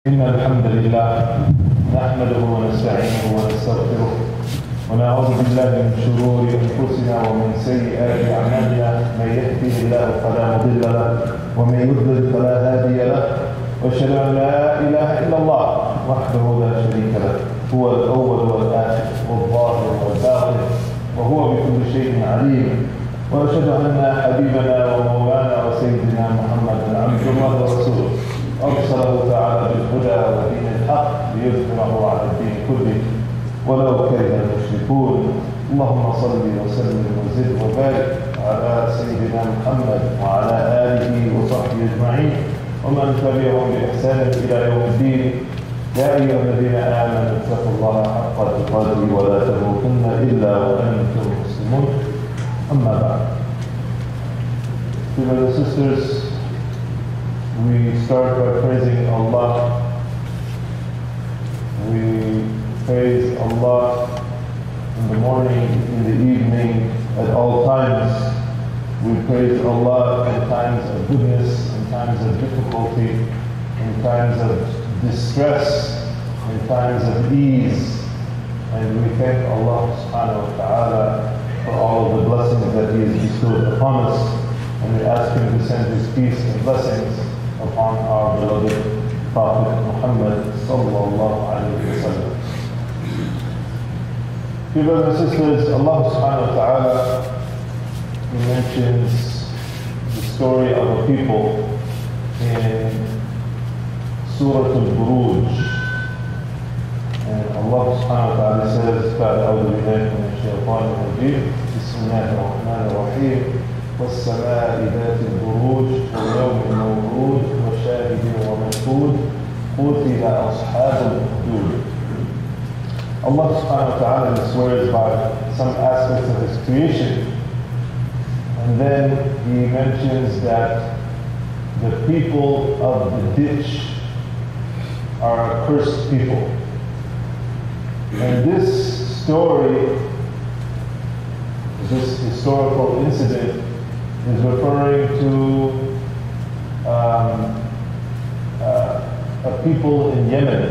إن الحمد لله نحمده ونستعينه ونستغفره ونعوذ بالله من شرور أنفسنا ومن سيئات أعمالنا من يهده الله فلا مضل له ومن يضلل فلا هادي له وأشهد أن لا إله إلا الله وحده لا شريك له هو الأول والآخر والظاهر والباطن وهو بكل شيء عليم وأشهد أن حبيبنا ومولانا وسيدنا محمد عبد الله ورسوله أرسله تعالى بالهدى ودين الحق ليظهره على الدين كله ولو كره المشركون. اللهم صل وسلم وزد وبارك على سيدنا محمد وعلى آله وصحبه أجمعين ومن تبعهم بإحسان إلى يوم الدين. يا أيها الذين آمنوا اتقوا الله حق تقاته ولا تموتن إلا وأنتم مسلمون. أما بعد. Brothers and sisters, we start by praising Allah. We praise Allah in the morning, in the evening, at all times. We praise Allah in times of goodness, in times of difficulty, in times of distress, in times of ease. And we thank Allah subhanahu wa ta'ala for all of the blessings that He has bestowed upon us. And we ask Him to send His peace and blessings upon our beloved Prophet Muhammad sallallahu alayhi wa sallam. Dear brothers and sisters, Allah subhanahu wa ta'ala mentions the story of a people in Surah Al-Buruj. And Allah subhanahu wa ta'ala says, بعد أعوذ بالله من الشيطان الرجيم بسم الله الرحمن الرحيم والسماء ذات البروج واليوم الموعود وشاهد ومشهود قتل أصحاب الأخدود. Allah subhanahu wa ta'ala swears by some aspects of His creation, and then He mentions that the people of the ditch are a cursed people. And this story, this historical incident, is referring to a people in Yemen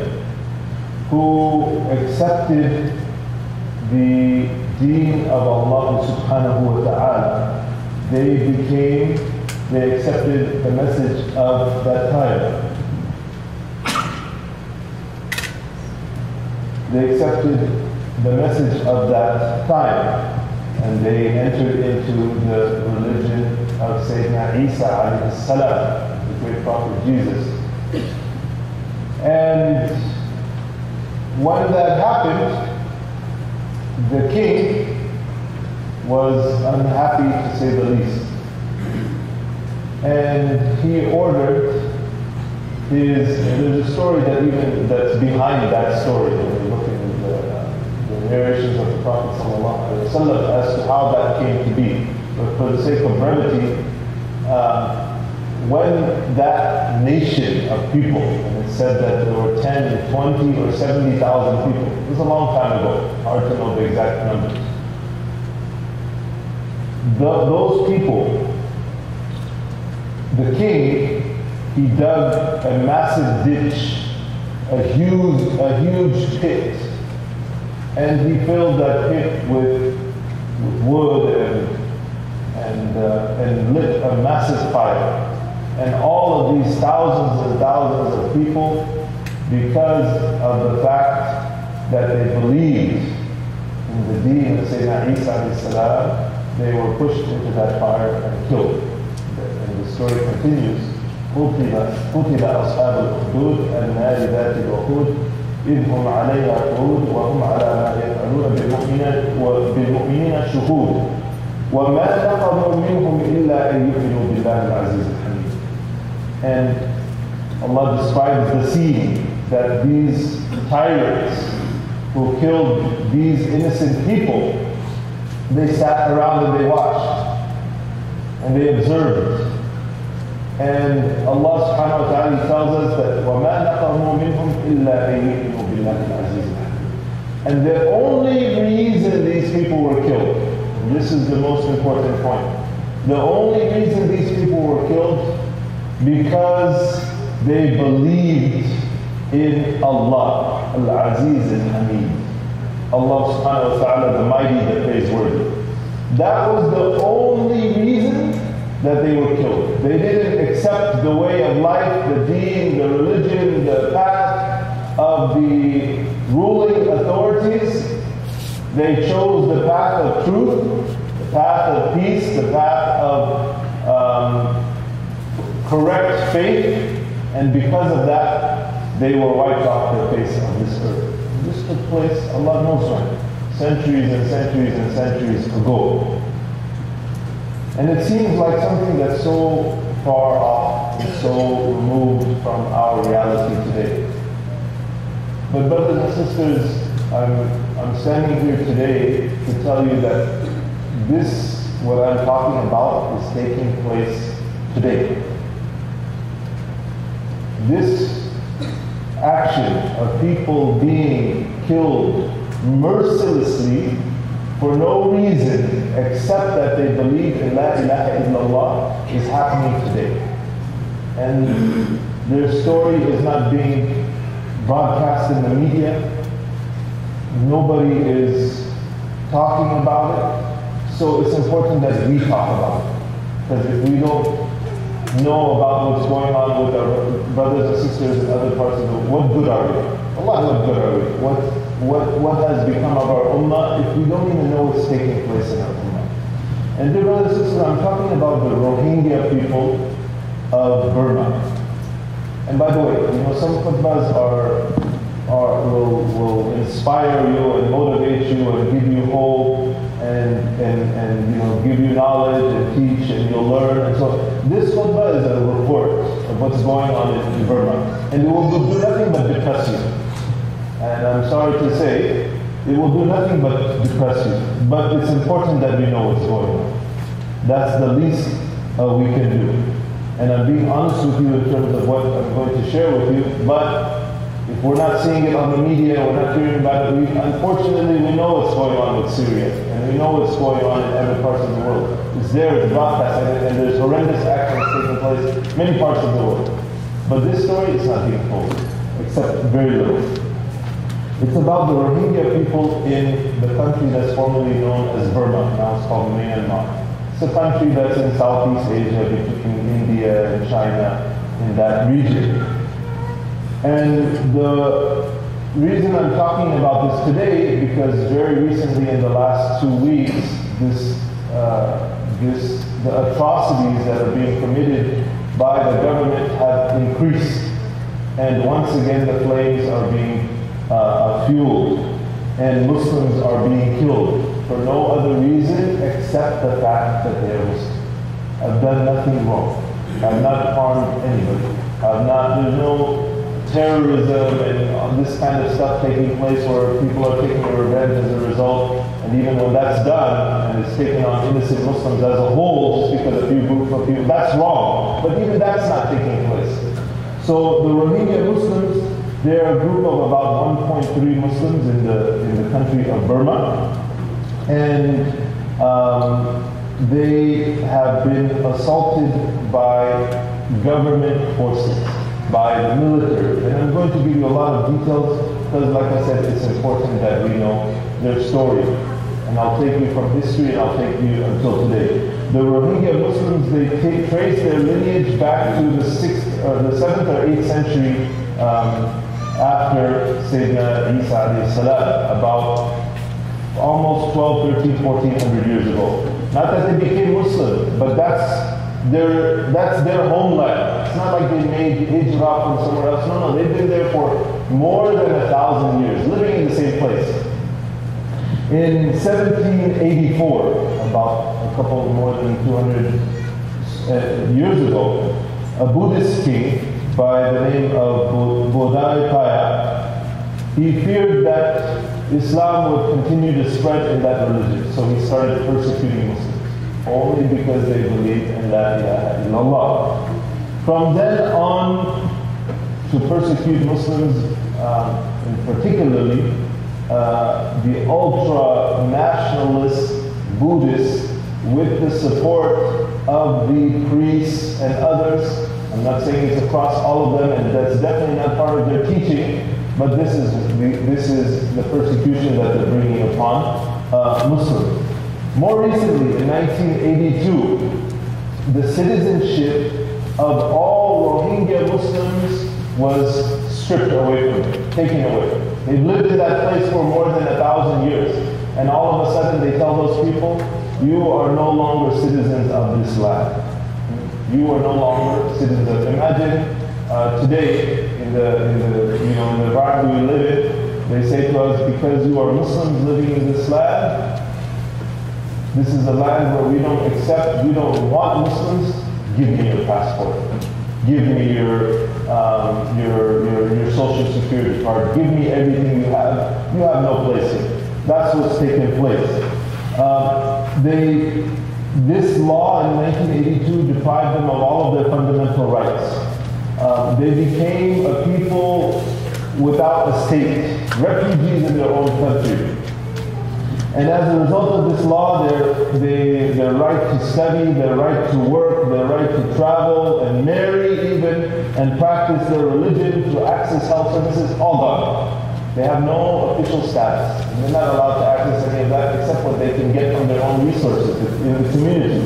who accepted the deen of Allah subhanahu wa ta'ala. They accepted the message of that time. They accepted the message of that time, and they entered into the religion of Sayyidina Isa alayhi salam, the great prophet Jesus. And when that happened, the king was unhappy to say the least. And he ordered there's a story that's behind that story. When we look at the narrations of the Prophet ﷺ as to how that came to be. But for the sake of brevity, when that nation of people, and it said that there were 10, 20, or 70,000 people, it was a long time ago, hard to know the exact numbers. Those people, the king, he dug a massive ditch, a huge pit, and he filled that pit with wood and lit a massive fire. And all of these thousands and thousands of people, because of the fact that they believed in the deen of Sayyidina Isa alayhi salam, they were pushed into that fire and killed. And the story continues. قتل أصحاب الأخدود النار ذات الوقود إذ هم عليها قعود وهم على ما يفعلون بالمؤمنين شهود وما نقموا منهم إلا أن يؤمنوا بالله العزيز الحميد. And Allah describes the scene that these tyrants who killed these innocent people, they sat around and they watched and they observed. And Allah subhanahu wa ta'ala tells us that وَمَا نَقَمُوا مِنْهُمْ إِلَّا أَن يُؤْمِنُوا بِاللَّهِ الْعَزِيزِ الْحَمِيدِ. And the only reason these people were killed, and this is the most important point, the only reason these people were killed because they believed in Allah, Al-Aziz Al-Hamid. Allah subhanahu wa ta'ala, the mighty, the praiseworthy. That was the only reason that they were killed. They didn't accept the way of life, the deen, the religion, the path of the ruling authorities. They chose the path of truth, the path of peace, the path of correct faith, and because of that, they were wiped off the face of this earth. This took place, Allah knows when, centuries and centuries and centuries ago. And it seems like something that's so far off and so removed from our reality today. But brothers and sisters, I'm standing here today to tell you that this, what I'm talking about, is taking place today. This action of people being killed mercilessly for no reason except that they believe in La ilaha illallah is happening today. And their story is not being broadcast in the media. Nobody is talking about it. So it's important that we talk about it. Because if we don't know about what's going on with our brothers and sisters in other parts of the world, what good are we? Allah, what good are we? What has become of our ummah if we don't even know what's taking place in our ummah? And dear brothers and sisters, I'm talking about the Rohingya people of Burma. And by the way, some khutbahs will inspire you and motivate you and give you hope and give you knowledge and teach and you'll learn. And so this khutbah is a report of what's going on in Burma. And it will do nothing but depress you. And I'm sorry to say, it will do nothing but depress you. But it's important that we know what's going on. That's the least we can do. And I'm being honest with you in terms of what I'm going to share with you. But if we're not seeing it on the media, we're not hearing about it, unfortunately we know what's going on with Syria. And we know what's going on in other parts of the world. It's there, it's broadcast, and there's horrendous actions taking place in many parts of the world. But this story is not being told, except very little. It's about the Rohingya people in the country that's formerly known as Burma. Now it's called Myanmar. It's a country that's in Southeast Asia, between India and China, in that region. And the reason I'm talking about this today is because very recently, in the last 2 weeks, the atrocities that are being committed by the government have increased. And once again, the flames are being fueled, and Muslims are being killed for no other reason except the fact that they are Muslim. I've done nothing wrong. I've not harmed anybody. There's no terrorism and this kind of stuff taking place where people are taking a revenge as a result. And even when that's done and it's taken on innocent Muslims as a whole, just because a few groups of people, that's wrong. But even that's not taking place. So the Rohingya Muslims, they're a group of about 1.3 Muslims in the country of Burma. And they have been assaulted by government forces, by the military. And I'm going to give you a lot of details because, like I said, it's important that we know their story. And I'll take you from history and I'll take you until today. The Rohingya Muslims, they trace their lineage back to the 7th or 8th century after Sayyidina Isa alayhi salam, about almost 12, 13, 1400 years ago. Not that they became Muslim, but that's their homeland. It's not like they made hijrah from somewhere else. No, they've been there for more than 1,000 years, living in the same place. In 1784, about a couple more than 200 years ago, a Buddhist king by the name of Bodai Kaya, he feared that Islam would continue to spread in that religion. So he started persecuting Muslims, only because they believed in La ilaha illallah. From then on, to persecute Muslims, and particularly the ultra-nationalist Buddhists, with the support of the priests and others. I'm not saying it's across all of them, and that's definitely not part of their teaching, but this is the persecution that they're bringing upon Muslims. More recently, in 1982, the citizenship of all Rohingya Muslims was stripped away from them, taken away. They've lived in that place for more than 1,000 years, and all of a sudden they tell those people, you are no longer citizens of this land. You are no longer citizens of. Imagine today in the environment we live in, they say to us, because you are Muslims living in this land, this is a land where we don't accept, we don't want Muslims. Give me your passport. Give me your social security card. Give me everything you have. You have no place here. That's what's taking place. This law in 1982 deprived them of all of their fundamental rights. They became a people without a state, refugees in their own country. And as a result of this law, their right to study, their right to work, their right to travel and marry even, and practice their religion, to access health services, all gone. They have no official status. And they're not allowed to access any of that except what they can get from their own resources in the community.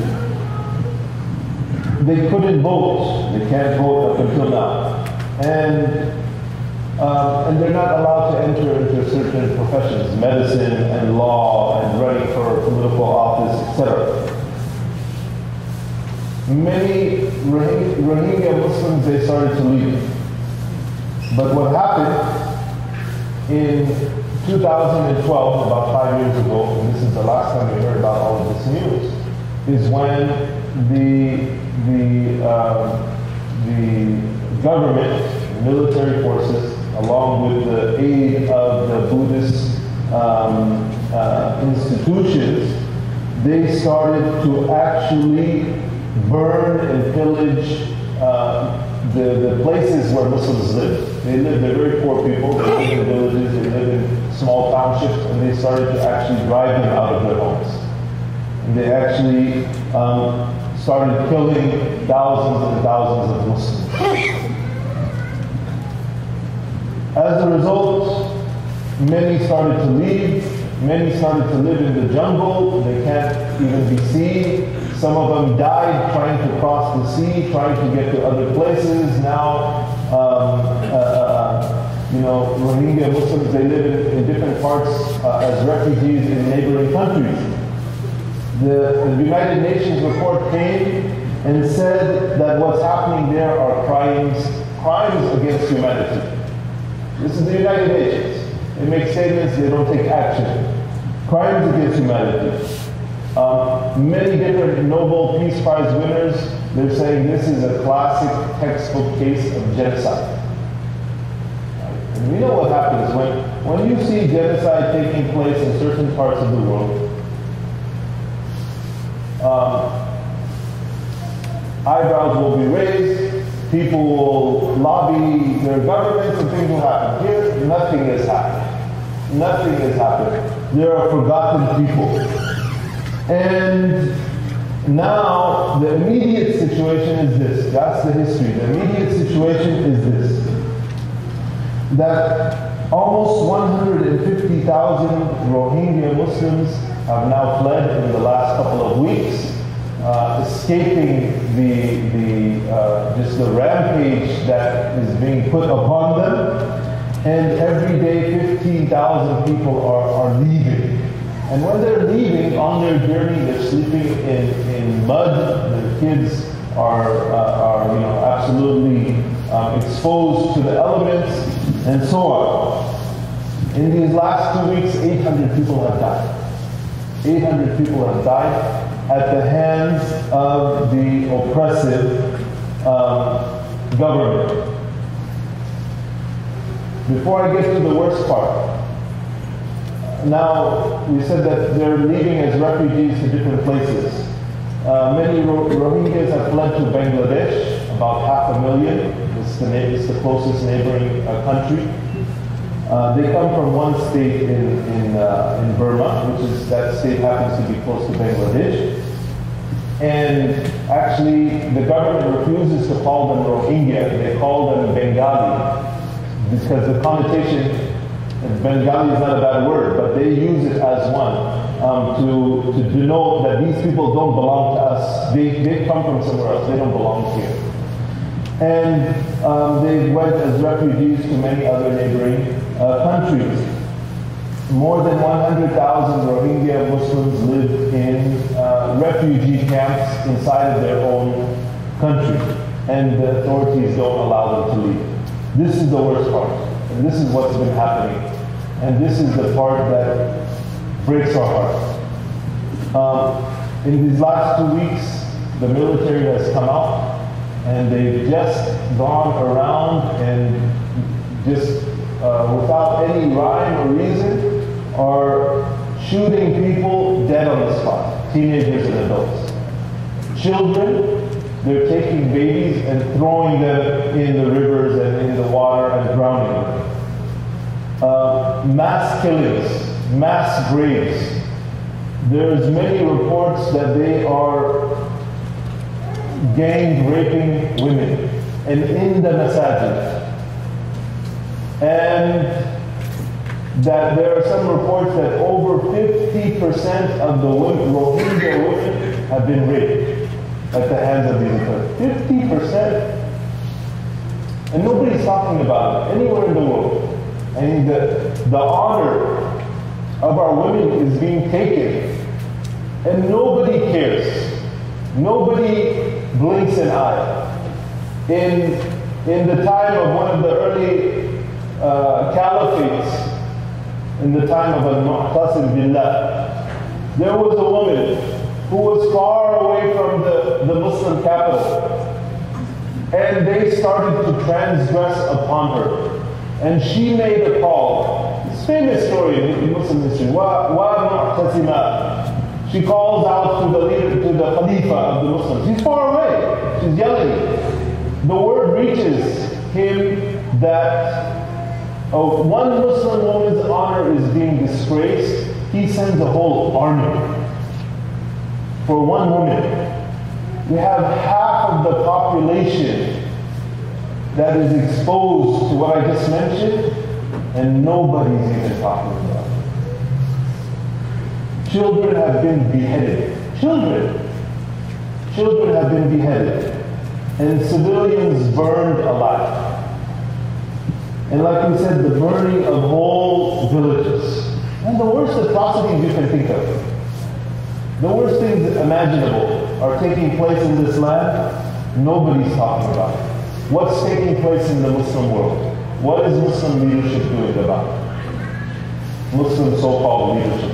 They couldn't vote. They can't vote up until now. And they're not allowed to enter into certain professions, medicine and law and running for political office, etc. Many Rohingya Muslims, they started to leave. But what happened in 2012, about 5 years ago, and this is the last time we heard about all of this news, is when the government, military forces, along with the aid of the Buddhist institutions, they started to actually burn and pillage the places where Muslims live. They're very poor people, they live in villages, they live in small townships, and they started to actually drive them out of their homes. And they actually started killing thousands and thousands of Muslims. As a result, many started to leave, many started to live in the jungle, they can't even be seen. Some of them died trying to cross the sea, trying to get to other places. Now, Rohingya Muslims, they live in different parts as refugees in neighboring countries. The United Nations report came and said that what's happening there are crimes against humanity. This is the United Nations. They make statements, they don't take action. Crimes against humanity. Many different Nobel Peace Prize winners, they're saying this is a classic textbook case of genocide. And we know what happens when you see genocide taking place in certain parts of the world. Eyebrows will be raised, people will lobby their governments, and things will happen. Here, nothing has happened. Nothing has happened. There are forgotten people. And now, the immediate situation is this. That's the history. The immediate situation is this. That almost 150,000 Rohingya Muslims have now fled in the last couple of weeks, escaping just the rampage that is being put upon them. And every day 15,000 people are leaving. And when they're leaving on their journey, they're sleeping in mud. Their kids are absolutely exposed to the elements, and so on. In these last 2 weeks, 800 people have died. 800 people have died at the hands of the oppressive government. Before I get to the worst part, now we said that they're leaving as refugees to different places. Many Rohingyas have fled to Bangladesh, about 500,000. It's the closest neighboring country. They come from one state in Burma, that state happens to be close to Bangladesh. And actually, the government refuses to call them Rohingya. They call them Bengali because the connotation, Bengali is not a bad word, but they use it as one to denote that these people don't belong to us. They come from somewhere else. They don't belong here. And they went as refugees to many other neighboring countries. More than 100,000 Rohingya Muslims live in refugee camps inside of their own country, and the authorities don't allow them to leave. This is the worst part, and this is what's been happening, and this is the part that breaks our heart. In these last 2 weeks, the military has come out, and they've just gone around and just without any rhyme or reason, are shooting people dead on the spot, teenagers and adults. Children, they're taking babies and throwing them in the rivers and in the water and drowning them. Mass killings, mass graves. There's many reports that they are gang raping women and in the masajid. And that there are some reports that over 50% of the Rohingya women have been raped at the hands of these authorities. 50%. And nobody's talking about it anywhere in the world. I mean, the honor of our women is being taken. And nobody cares. Nobody blinks an eye. In the time of one of the early caliphates, in the time of Al-Mu'tasim Billah, there was a woman who was far away from the Muslim capital, and they started to transgress upon her, and she made a call. It's a famous story in Muslim history. Wa Mu'tasima. She calls out to the leader, to the Khalifa of the Muslims. He's far away. She's yelling. The word reaches him that one Muslim woman's honor is being disgraced. He sends a whole army for one woman. We have half of the population that is exposed to what I just mentioned, and nobody's even talking about it. Children have been beheaded. Children have been beheaded. And civilians burned alive. And like we said, the burning of whole villages. And the worst atrocities you can think of. The worst things imaginable are taking place in this land. Nobody's talking about it. What's taking place in the Muslim world? What is Muslim leadership doing about it? Muslim so-called leadership.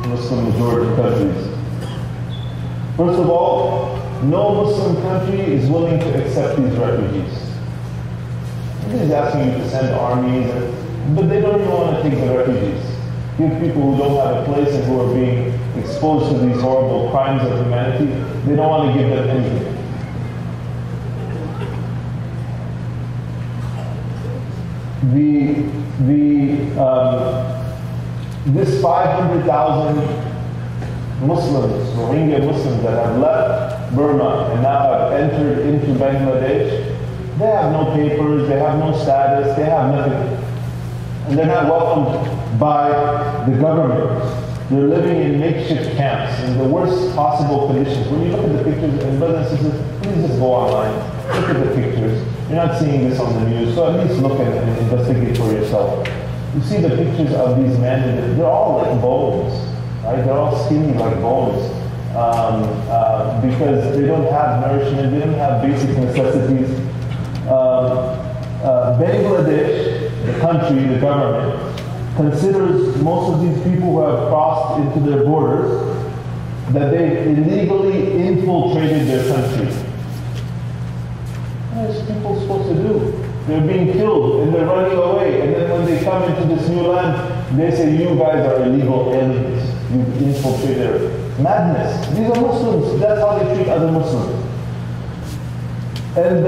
Muslim majority countries. First of all, no Muslim country is willing to accept these refugees. Nobody's asking you to send armies, but they don't even want to take the refugees. Give people who don't have a place and who are being exposed to these horrible crimes of humanity, they don't want to give them anything. This 500,000 Muslims, Rohingya Muslims that have left Burma and now have entered into Bangladesh, they have no papers, they have no status, they have nothing. And they're not welcomed by the government. They're living in makeshift camps in the worst possible conditions. When you look at the pictures, and brothers and sisters, please just go online, look at the pictures. You're not seeing this on the news, so at least look and investigate for yourself. You see the pictures of these men, they're all like bones, right? They're all skinny like bones. Because they don't have nourishment, they don't have basic necessities. Bangladesh, the country, the government, considers most of these people who have crossed into their borders that they illegally infiltrated their country. What are these people supposed to do? They're being killed and they're running away. And then when they come into this new land, they say, you guys are illegal aliens. You infiltrated. Madness. These are Muslims. That's how they treat other Muslims. And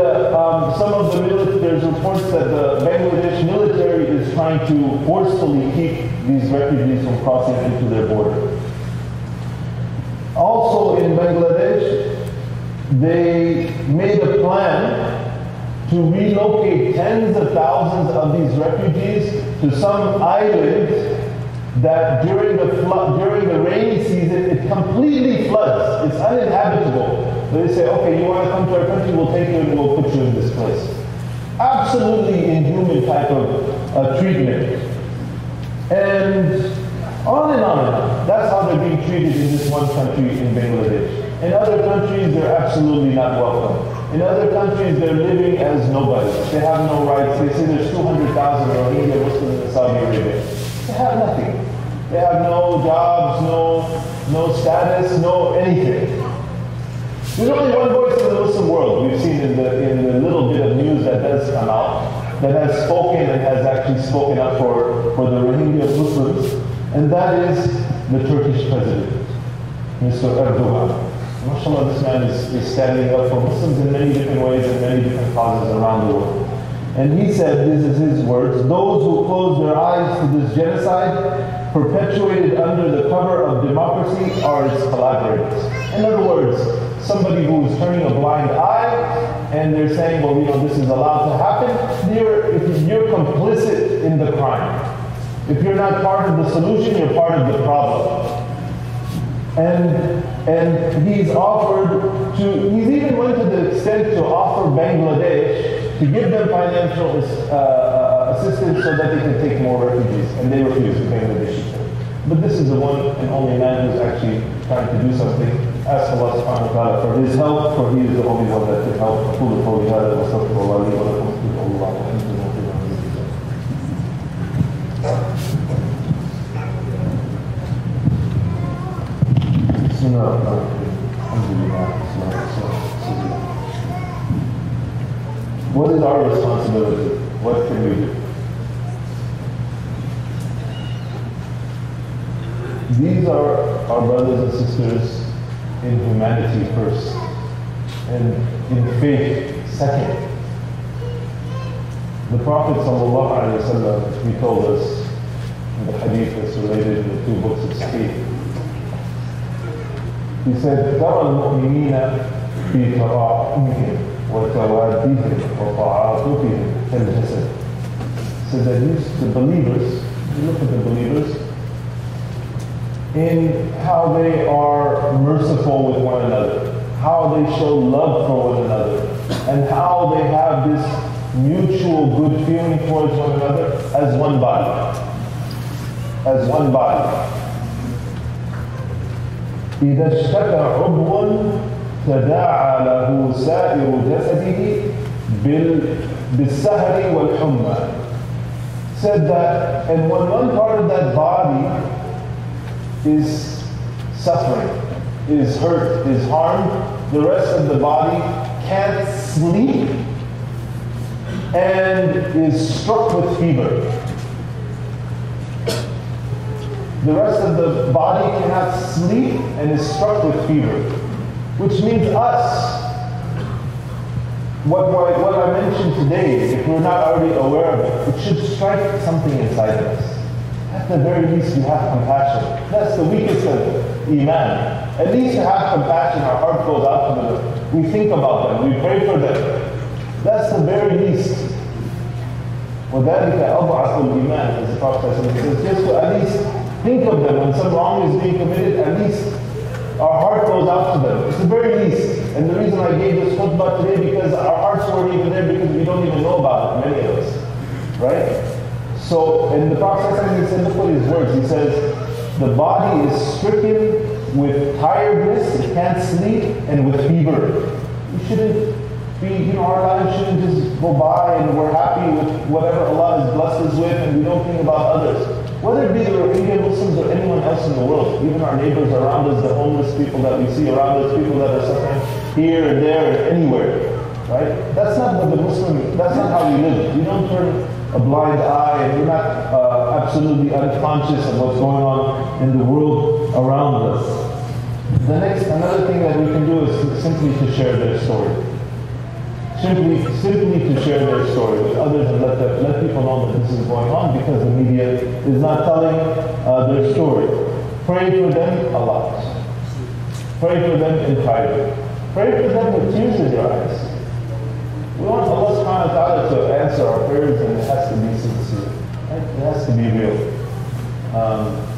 some of the military, there's reports that the Bangladesh military is trying to forcefully keep these refugees from crossing into their border. Also, Also in Bangladesh, they made a plan to relocate tens of thousands of these refugees to some island that during the rainy season, it completely floods. It's uninhabitable. They say, okay, you want to come to our country, we'll take you and we'll put you in this place. Absolutely inhuman type of treatment. And on and on and on. That's how they're being treated in this one country in Bangladesh. In other countries, they're absolutely not welcome. In other countries, they're living as nobody. They have no rights. They say there's 200,000 Rohingya Muslims in Saudi Arabia. They have nothing. They have no jobs, no status, no anything. There's only one voice in the Muslim world we've seen in the little bit of news that does come out, that has spoken and has actually spoken up for the Rohingya Muslims, and that is the Turkish president, Mr. Erdogan. MashaAllah, this man is standing up for Muslims in many different ways and many different causes around the world. And he said, this is his words, those who close their eyes to this genocide perpetuated under the cover of democracy are its collaborators. In other words, somebody who is turning a blind eye and they're saying, well, this is allowed to happen, you're complicit in the crime. If you're not part of the solution, you're part of the problem. And he's even went to the extent to offer Bangladesh to give them financial assistance so that they can take more refugees, and they refused, the Bangladeshi said. But this is the one and only man who's actually trying to do something. Ask Allah subhanahu wa ta'ala for his help, for he is the only one that can help. What is our responsibility? What can we do? These are our brothers and sisters in humanity first, and in faith second. The Prophet ﷺ, he told us in the hadith that's related in the two books of Sahih. He said, تَرَى الْمُؤْمِنِينَ فِي تَرَاحُمِهِمْ وَتَوَادِّهِمْ وَطَعَاطُفِهِمْ كَالْجَسَدِ. So that the believers, you look at the believers, in how they are merciful with one another, how they show love for one another, and how they have this mutual good feeling towards one another as one body. As one body. إذا اشتكى عضو تداعى له سائر جسده بالسهر والحمى. Said that, and when one part of that body is suffering, is hurt, is harmed, the rest of the body can't sleep and is struck with fever. The rest of the body cannot sleep and is struck with fever. Which means us. What I mentioned today, if we're not already aware of it, it should strike something inside of us. At the very least, we have compassion. That's the weakest of Iman. At least to have compassion, our heart goes out to them. We think about them, we pray for them. That's the very least. وَذَلِكَ أَضْعَفُ الْإِيمَانِ, as the Prophet says, just to at least think of them when some wrong is being committed, at least our heart goes out to them. It's the very least. And the reason I gave this khutbah today, because our hearts weren't even there because we don't even know about it, many of us. Right? So, and the Prophet said, look at his words. He says, the body is stricken with tiredness, it can't sleep, and with fever. We shouldn't be, our lives shouldn't just go by and we're happy with whatever Allah has blessed us with and we don't think about others. Whether it be the Rohingya Muslims or anyone else in the world, even our neighbors around us, the homeless people that we see around us, people that are suffering here and there and anywhere, right? That's not what that's not how we live. We don't turn a blind eye and we're not absolutely unconscious of what's going on in the world around us. Another thing that we can do is simply to share their story. Simply to share their story with others and let people know that this is going on because the media is not telling their story. Pray for them a lot. Pray for them in private. Pray for them with tears in your eyes. We want Allah subhanahu wa ta'ala to answer our prayers, and it has to be sincere. Right? It has to be real.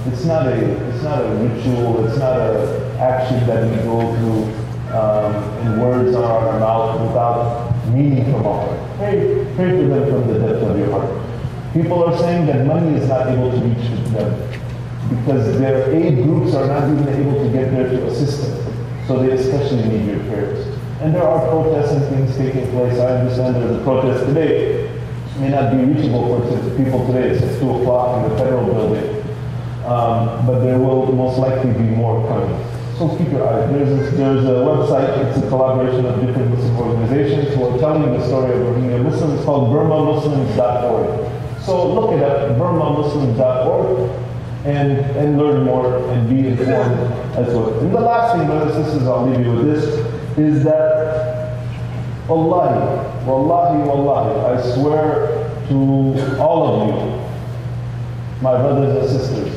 It's not a ritual, it's not an action that we go through in words on our mouth without meaning from our heart. Pray for them from the depth of your heart. People are saying that money is not able to reach them because their aid groups are not even able to get there to assist them. So they especially need your prayers. And there are protests and things taking place. I understand there's a protest today. It may not be reachable for people today. It's at 2 o'clock in the federal building. But there will most likely be more coming. So keep your eyes. There's a website. It's a collaboration of different Muslim organizations who are telling the story of Rohingya Muslims. It's called burmamuslims.org. So look it up, burmamuslims.org, and learn more and be informed as well. And the last thing, brothers and sisters, I'll leave you with this, is that wallahi, I swear to all of you, my brothers and sisters,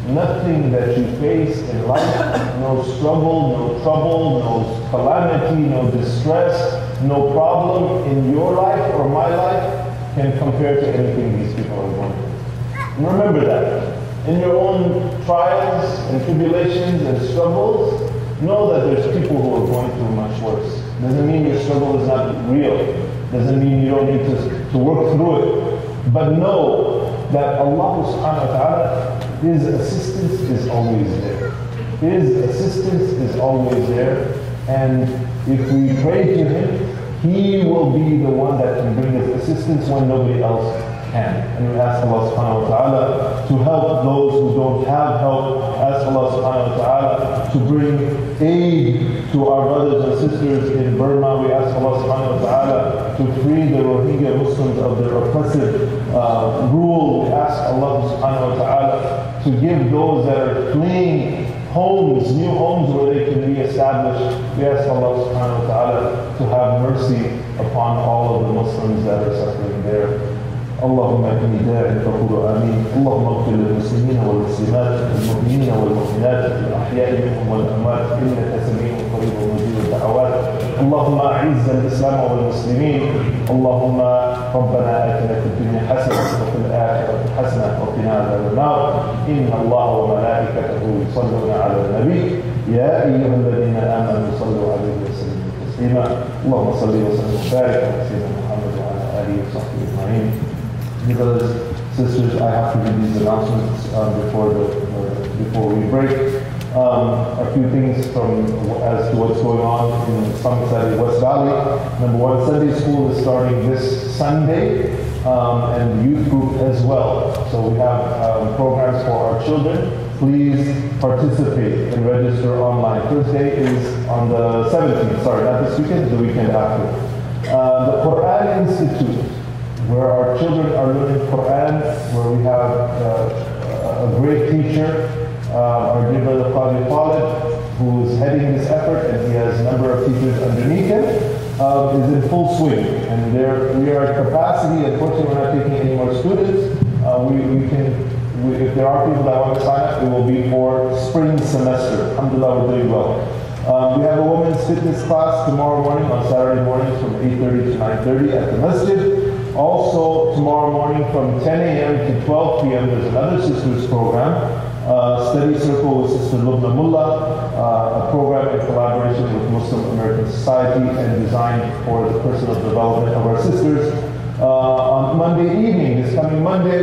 nothing that you face in life, no struggle, no trouble, no calamity, no distress, no problem in your life or my life can compare to anything these people are going through. And remember that. In your own trials and tribulations and struggles, know that there's people who are going through much worse. Doesn't mean your struggle is not real. Doesn't mean you don't need to work through it. But know that Allah subhanahu wa ta'ala, His assistance is always there. His assistance is always there. And if we pray to Him, He will be the one that can bring His assistance when nobody else can. And we ask Allah subhanahu wa ta'ala to help those who don't have help. Ask Allah subhanahu wa ta'ala to bring aid to our brothers and sisters in Burma. We ask Allah subhanahu wa ta'ala to free the Rohingya Muslims of their oppressive rule. We ask Allah subhanahu wa ta'ala to give those that are fleeing homes, new homes where they can be established. We ask Allah subhanahu wa ta'ala to have mercy upon all of the Muslims that are suffering there. اللهم إني داع فقول آمين. اللهم اغفر للمسلمين والمسلمات والمؤمنين والمؤمنات الأحياء منهم والأموات إنك سميع قريب مجيب الدعوات. اللهم أعز الإسلام والمسلمين. اللهم ربنا آتنا في الدنيا حسنة وفي الآخرة حسنة وقنا عذاب النار. إن الله وملائكته يصلون على النبي يا أيها الذين آمنوا صلوا عليه وسلموا تسليما. اللهم صل وسلم وبارك على سيدنا محمد وعلى آله وصحبه أجمعين. Brothers, sisters, I have to read these announcements before we break. A few things as to what's going on in Summit West Valley. Number one, Sunday school is starting this Sunday, and the youth group as well. So we have programs for our children. Please participate and register online. Thursday is on the 17th, sorry, not this weekend, the weekend after. The Quran Institute, where our children are learning Quran, where we have a great teacher, our dear brother Qadi Khalid, who is heading this effort, and he has a number of teachers underneath him, is in full swing. And we are at capacity. Unfortunately, we're not taking any more students. If there are people that want to sign up, it will be for spring semester. Alhamdulillah, we're doing well. We have a women's fitness class tomorrow morning, on Saturday mornings from 8:30 to 9:30 at the masjid. Also, tomorrow morning from 10 a.m. to 12 p.m., there's another sisters program, Study Circle with Sister Lubna Mullah, a program in collaboration with Muslim American Society and designed for the personal development of our sisters. On Monday evening, this coming Monday,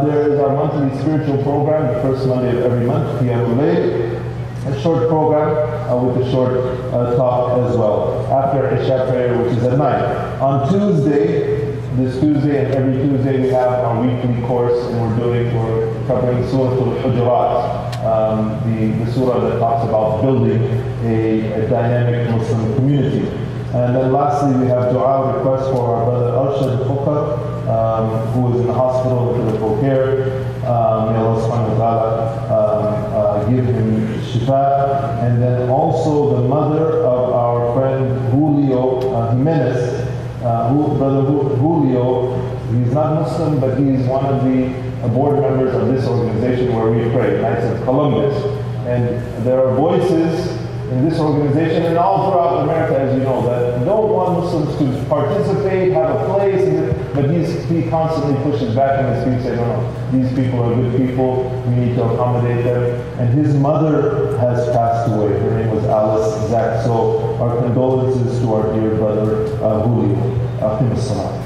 there is our monthly spiritual program, the first Monday of every month, Qiyamul Layl. A short program with a short talk as well, after Isha prayer, which is at 9. On this Tuesday and every Tuesday, we have our weekly course, and we're covering Surah Al-Hujurat, the surah that talks about building a dynamic Muslim community. And then lastly, we have dua requests for our brother Arshad Khukar, who is in the hospital with critical care. May Allah subhanahu wa ta'ala give him shifa. And then also the mother of our friend Julio Jimenez, Brother Julio, he's not Muslim, but he's one of the board members of this organization where we pray, Knights of Columbus. And there are voices in this organization and all throughout America, as you know, that don't want Muslims to participate, have a place, but he constantly pushes back in his speech, saying, no, these people are good people, we need to accommodate them. And his mother has passed away. Her name was Alice Zach. So our condolences to our dear brother, Julio. Akim as-salam.